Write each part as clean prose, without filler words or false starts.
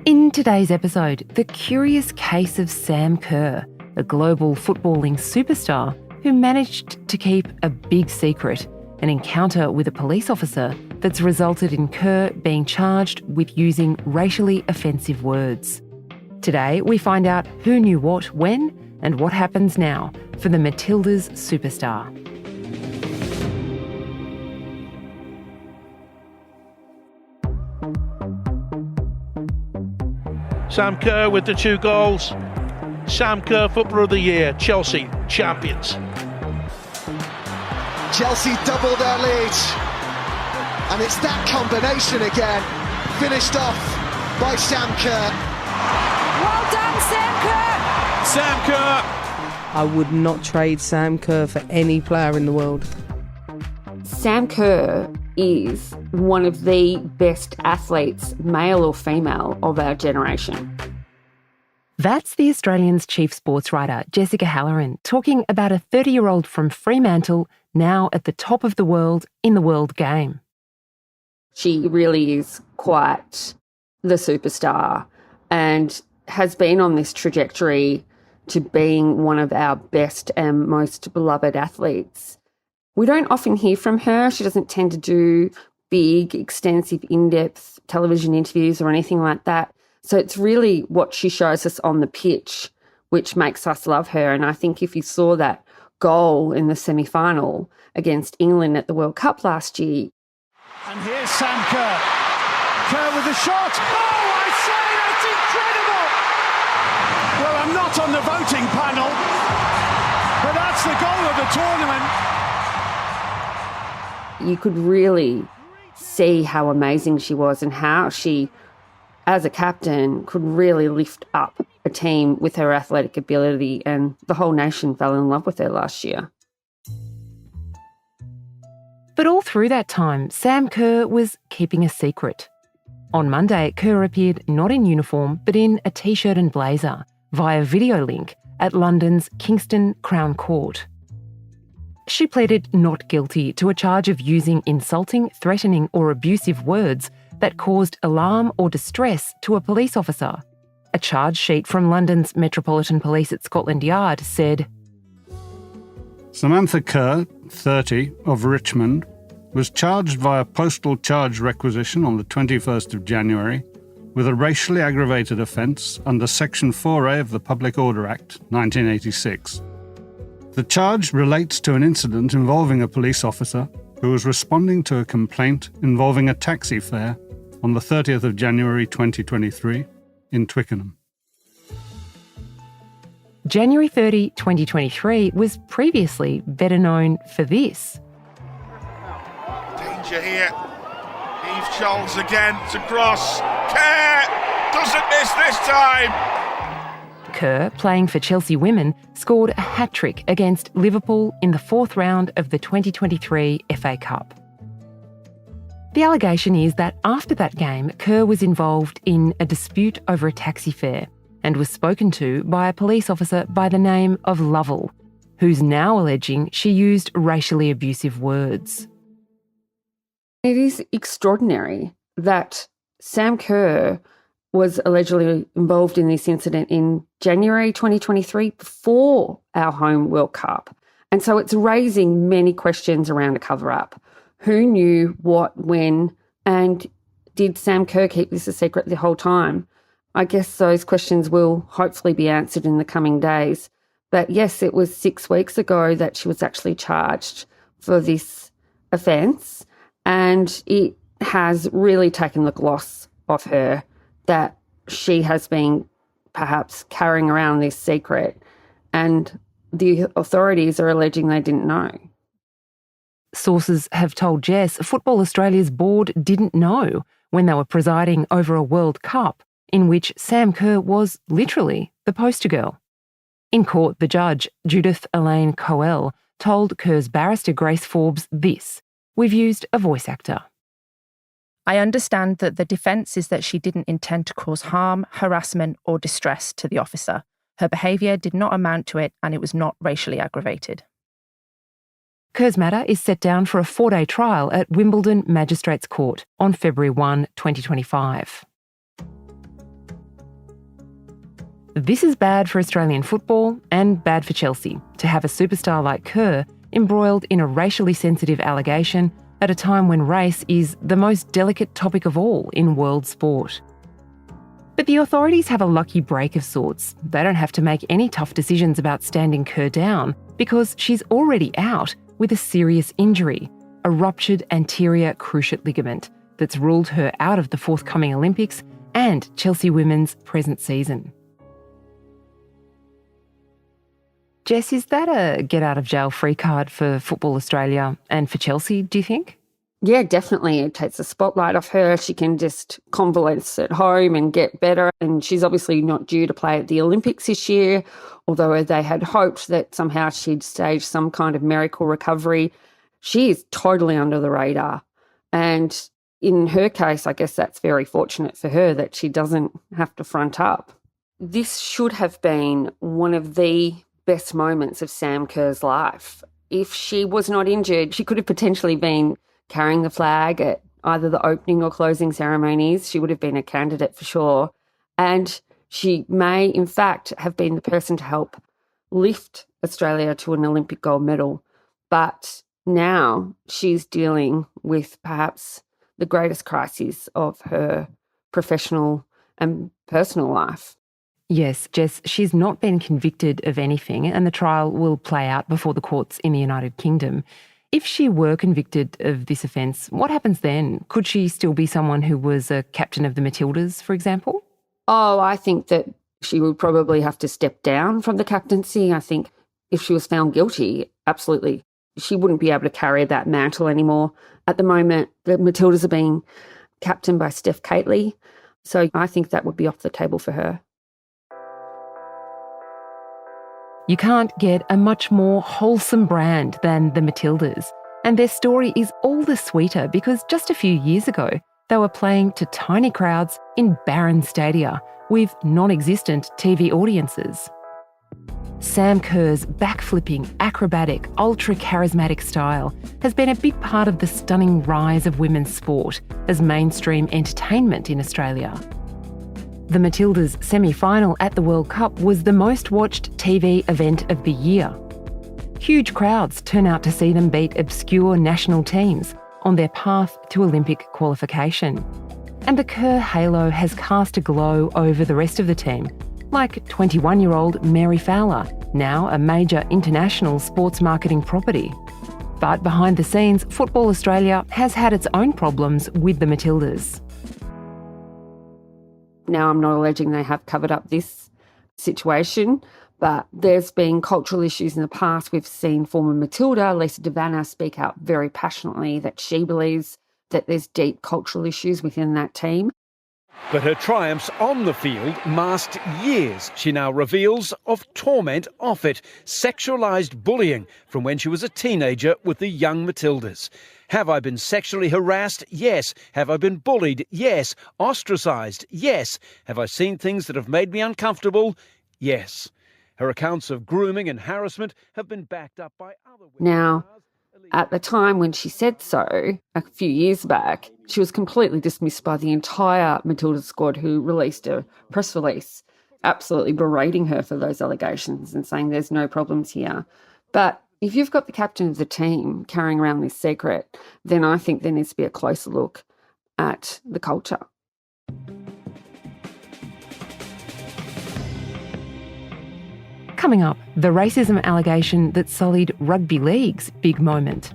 In today's episode, the curious case of Sam Kerr, a global footballing superstar who managed to keep a big secret, an encounter with a police officer that's resulted in Kerr being charged with using racially offensive words. Today, we find out who knew what when and what happens now for the Matildas superstar. Sam Kerr with the 2 goals. Sam Kerr, Footballer of the Year. Chelsea, champions. Chelsea double their lead. And it's that combination again, finished off by Sam Kerr. Well done, Sam Kerr! Sam Kerr! I would not trade Sam Kerr for any player in the world. Sam Kerr is one of the best athletes, male or female, of our generation. That's the Australian's chief sports writer, Jessica Halloran, talking about a 30-year-old from Fremantle now at the top of the world in the world game. She really is quite the superstar and has been on this trajectory to being one of our best and most beloved athletes. We don't often hear from her. She doesn't tend to do big, extensive, in-depth television interviews or anything like that. So it's really what she shows us on the pitch which makes us love her. And I think if you saw that goal in the semi-final against England at the World Cup last year. And here's Sam Kerr. Kerr with the shot. Oh, I say, that's incredible! Well, I'm not on the voting panel, but that's the goal of the tournament. You could really see how amazing she was and how she, as a captain, could really lift up a team with her athletic ability, and the whole nation fell in love with her last year. But all through that time, Sam Kerr was keeping a secret. On Monday, Kerr appeared not in uniform, but in a t-shirt and blazer via video link at London's Kingston Crown Court. She pleaded not guilty to a charge of using insulting, threatening or abusive words that caused alarm or distress to a police officer. A charge sheet from London's Metropolitan Police at Scotland Yard said, Samantha Kerr, 30, of Richmond, was charged via postal charge requisition on the 21st of January with a racially aggravated offence under Section 4A of the Public Order Act, 1986. The charge relates to an incident involving a police officer who was responding to a complaint involving a taxi fare on the 30th of January 2023 in Twickenham. January 30, 2023 was previously better known for this. Danger here. Eve Charles again to cross. Kerr doesn't miss this time. Kerr, playing for Chelsea women, scored a hat-trick against Liverpool in the 4th round of the 2023 FA Cup. The allegation is that after that game, Kerr was involved in a dispute over a taxi fare and was spoken to by a police officer by the name of Lovell, who's now alleging she used racially abusive words. It is extraordinary that Sam Kerr was allegedly involved in this incident in January 2023 before our home World Cup. And so it's raising many questions around a cover-up. Who knew what, when, and did Sam Kerr keep this a secret the whole time? I guess those questions will hopefully be answered in the coming days. But yes, it was 6 weeks ago that she was actually charged for this offence, and it has really taken the gloss off her that she has been perhaps carrying around this secret, and the authorities are alleging they didn't know. Sources have told Jess Football Australia's board didn't know when they were presiding over a World Cup in which Sam Kerr was literally the poster girl. In court, the judge, Judith Elaine Coel, told Kerr's barrister Grace Forbes this: "We've used a voice actor." I understand that the defence is that she didn't intend to cause harm, harassment or distress to the officer. Her behaviour did not amount to it and it was not racially aggravated. Kerr's matter is set down for a 4-day trial at Wimbledon Magistrates Court on February 1, 2025. This is bad for Australian football and bad for Chelsea to have a superstar like Kerr embroiled in a racially sensitive allegation at a time when race is the most delicate topic of all in world sport. But the authorities have a lucky break of sorts. They don't have to make any tough decisions about standing Kerr down because she's already out with a serious injury, a ruptured anterior cruciate ligament that's ruled her out of the forthcoming Olympics and Chelsea women's present season. Jess, is that a get-out-of-jail-free card for Football Australia and for Chelsea, do you think? Yeah, definitely. It takes the spotlight off her. She can just convalesce at home and get better. And she's obviously not due to play at the Olympics this year, although they had hoped that somehow she'd stage some kind of miracle recovery. She is totally under the radar. And in her case, I guess that's very fortunate for her that she doesn't have to front up. This should have been one of the best moments of Sam Kerr's life. If she was not injured, she could have potentially been carrying the flag at either the opening or closing ceremonies. She would have been a candidate for sure. And she may, in fact, have been the person to help lift Australia to an Olympic gold medal. But now she's dealing with perhaps the greatest crisis of her professional and personal life. Yes, Jess, she's not been convicted of anything and the trial will play out before the courts in the United Kingdom. If she were convicted of this offence, what happens then? Could she still be someone who was a captain of the Matildas, for example? Oh, I think that she would probably have to step down from the captaincy. I think if she was found guilty, absolutely, she wouldn't be able to carry that mantle anymore. At the moment, the Matildas are being captained by Steph Catley, so I think that would be off the table for her. You can't get a much more wholesome brand than the Matildas, and their story is all the sweeter because just a few years ago, they were playing to tiny crowds in barren stadia with non-existent TV audiences. Sam Kerr's backflipping, acrobatic, ultra-charismatic style has been a big part of the stunning rise of women's sport as mainstream entertainment in Australia. The Matildas' semi-final at the World Cup was the most watched TV event of the year. Huge crowds turn out to see them beat obscure national teams on their path to Olympic qualification. And the Kerr halo has cast a glow over the rest of the team, like 21-year-old Mary Fowler, now a major international sports marketing property. But behind the scenes, Football Australia has had its own problems with the Matildas. Now, I'm not alleging they have covered up this situation, but there's been cultural issues in the past. We've seen former Matilda, Lisa Devanna, speak out very passionately that she believes that there's deep cultural issues within that team. But her triumphs on the field masked years, she now reveals, of torment off it, sexualised bullying from when she was a teenager with the young Matildas. Have I been sexually harassed? Yes. Have I been bullied? Yes. Ostracised? Yes. Have I seen things that have made me uncomfortable? Yes. Her accounts of grooming and harassment have been backed up by other women. Now, at the time when she said so, a few years back, she was completely dismissed by the entire Matilda squad, who released a press release absolutely berating her for those allegations and saying there's no problems here. But if you've got the captain of the team carrying around this secret, then I think there needs to be a closer look at the culture. Coming up, the racism allegation that sullied rugby league's big moment.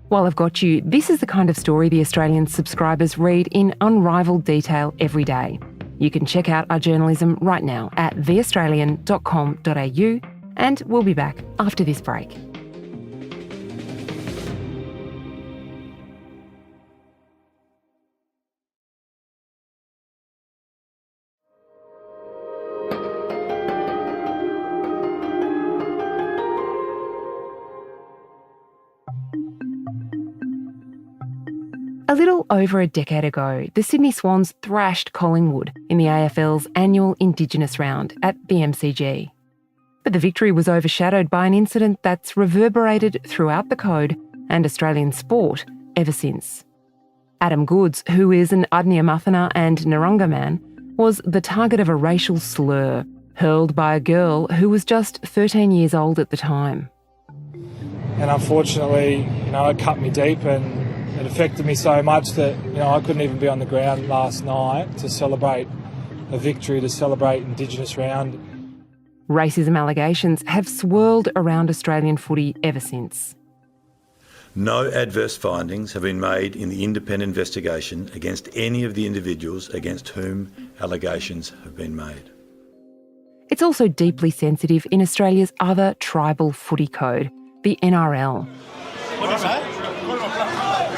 While I've got you, this is the kind of story the Australian subscribers read in unrivalled detail every day. You can check out our journalism right now at theaustralian.com.au, and we'll be back after this break. A little over a decade ago, the Sydney Swans thrashed Collingwood in the AFL's annual Indigenous round at the MCG. But the victory was overshadowed by an incident that's reverberated throughout the code and Australian sport ever since. Adam Goodes, who is an Adnyamathanha and Narungga man, was the target of a racial slur hurled by a girl who was just 13 years old at the time. And unfortunately, it cut me deep and it affected me so much that, I couldn't even be on the ground last night to celebrate a victory, to celebrate Indigenous round. Racism allegations have swirled around Australian footy ever since. No adverse findings have been made in the independent investigation against any of the individuals against whom allegations have been made. It's also deeply sensitive in Australia's other tribal footy code, the NRL.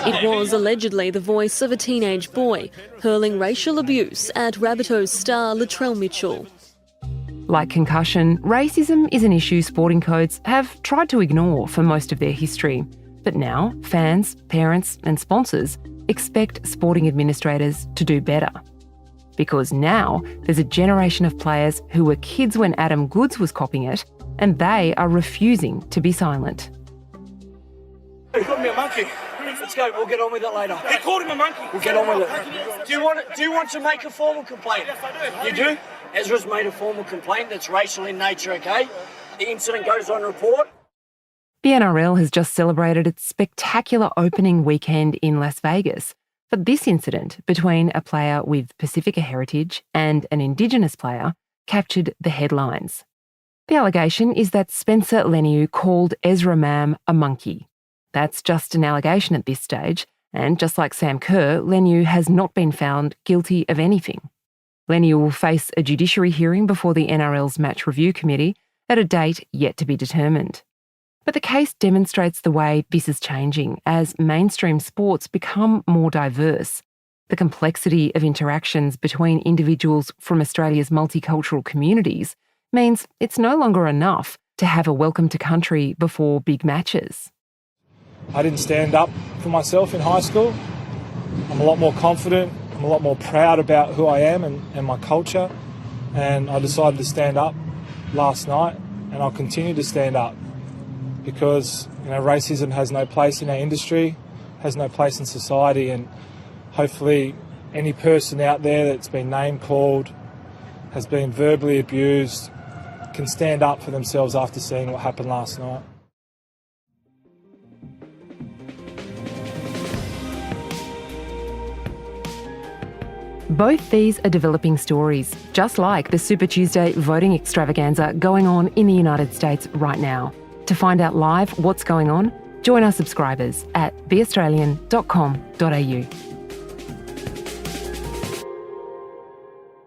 It was allegedly the voice of a teenage boy hurling racial abuse at Rabbitohs star Latrell Mitchell. Like concussion, racism is an issue sporting codes have tried to ignore for most of their history. But now, fans, parents and sponsors expect sporting administrators to do better. Because now there's a generation of players who were kids when Adam Goodes was copying it, and they are refusing to be silent. He called me a monkey. Let's go, we'll get on with it later. He called him a monkey. We'll get on with it. Do you want to make a formal complaint? Yes, I do. You do? Ezra's made a formal complaint that's racial in nature, okay? The incident goes on report. The NRL has just celebrated its spectacular opening weekend in Las Vegas. But this incident between a player with Pacifica heritage and an Indigenous player captured the headlines. The allegation is that Spencer Leniu called Ezra Mam a monkey. That's just an allegation at this stage, and just like Sam Kerr, Leniu has not been found guilty of anything. Leniu will face a judiciary hearing before the NRL's Match Review Committee at a date yet to be determined. But the case demonstrates the way this is changing as mainstream sports become more diverse. The complexity of interactions between individuals from Australia's multicultural communities means it's no longer enough to have a welcome to country before big matches. I didn't stand up for myself in high school. I'm a lot more confident. I'm a lot more proud about who I am and my culture. And I decided to stand up last night, and I'll continue to stand up. Because racism has no place in our industry, has no place in society, and hopefully any person out there that's been name called, has been verbally abused, can stand up for themselves after seeing what happened last night. Both these are developing stories, just like the Super Tuesday voting extravaganza going on in the United States right now. To find out live what's going on, join our subscribers at theaustralian.com.au.